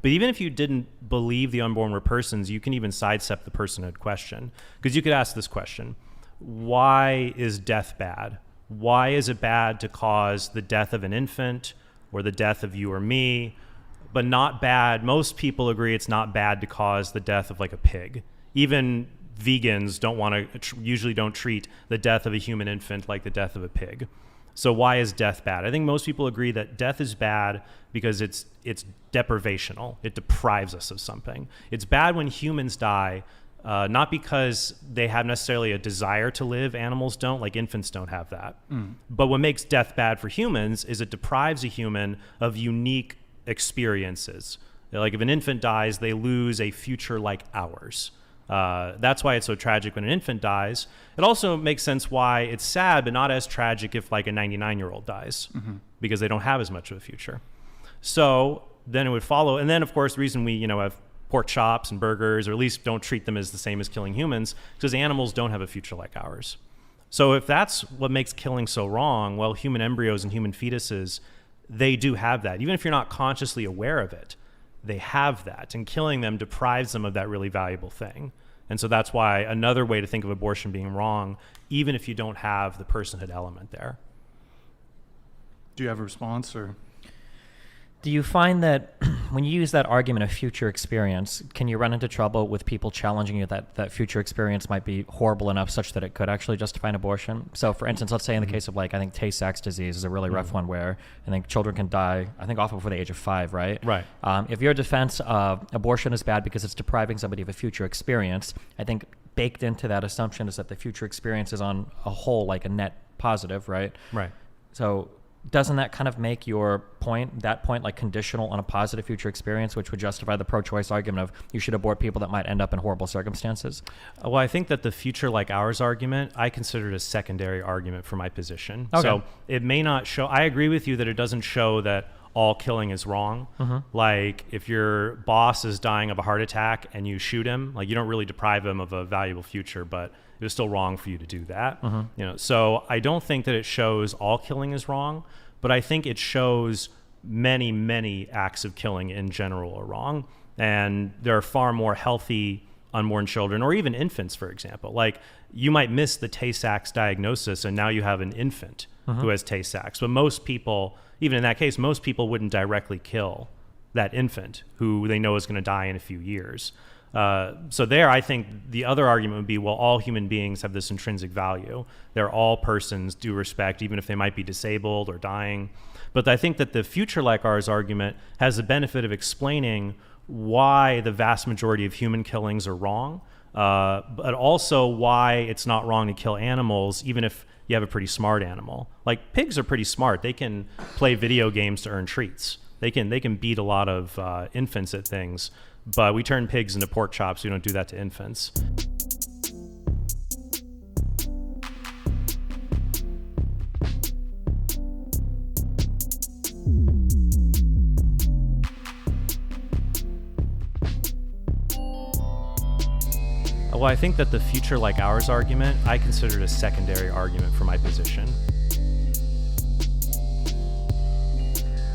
But even if you didn't believe the unborn were persons, you can even sidestep the personhood question. Because you could ask this question: why is death bad? Why is it bad to cause the death of an infant or the death of you or me, but not bad? Most people agree it's not bad to cause the death of like a pig. Even vegans usually don't treat the death of a human infant like the death of a pig. So why is death bad? I think most people agree that death is bad because it's deprivational. It deprives us of something. It's bad when humans die, not because they have necessarily a desire to live. Animals don't, like infants don't have that. But what makes death bad for humans is it deprives a human of unique experiences. Like if an infant dies, they lose a future like ours. That's why it's so tragic when an infant dies. It also makes sense why it's sad, but not as tragic if like a 99-year-old dies, because they don't have as much of a future. So then it would follow. And then of course, the reason we, have pork chops and burgers, or at least don't treat them as the same as killing humans, because animals don't have a future like ours. So if that's what makes killing so wrong, well, human embryos and human fetuses, they do have that. Even if you're not consciously aware of it, they have that, and killing them deprives them of that really valuable thing. And so that's why another way to think of abortion being wrong, even if you don't have the personhood element there. Do you have a response, or? Do you find that when you use that argument of future experience, can you run into trouble with people challenging you that future experience might be horrible enough such that it could actually justify an abortion? So for instance, let's say in the case of I think Tay-Sachs disease is a really rough one where I think children can die, I think often before the age of 5, right? Right. If your defense of abortion is bad because it's depriving somebody of a future experience, I think baked into that assumption is that the future experience is on a whole like a net positive, right? Right. So doesn't that kind of make your point like conditional on a positive future experience, which would justify the pro-choice argument of you should abort people that might end up in horrible circumstances? Well, I think that the future like ours argument, I consider it a secondary argument for my position. Okay. So it may not show, I agree with you that it doesn't show that all killing is wrong. Like if your boss is dying of a heart attack and you shoot him, like you don't really deprive him of a valuable future, but it was still wrong for you to do that. So I don't think that it shows all killing is wrong, but I think it shows many, many acts of killing in general are wrong. And there are far more healthy unborn children, or even infants, for example. Like you might miss the Tay-Sachs diagnosis and now you have an infant who has Tay-Sachs. But most people, even in that case, most people wouldn't directly kill that infant who they know is going to die in a few years. So there, I think the other argument would be, well, all human beings have this intrinsic value. They're all persons due respect, even if they might be disabled or dying. But I think that the future like ours argument has the benefit of explaining why the vast majority of human killings are wrong, but also why it's not wrong to kill animals, even if you have a pretty smart animal. Like pigs are pretty smart. They can play video games to earn treats. They can beat a lot of infants at things. But we turn pigs into pork chops. We don't do that to infants. Well, I think that the future like ours argument, I consider it a secondary argument for my position.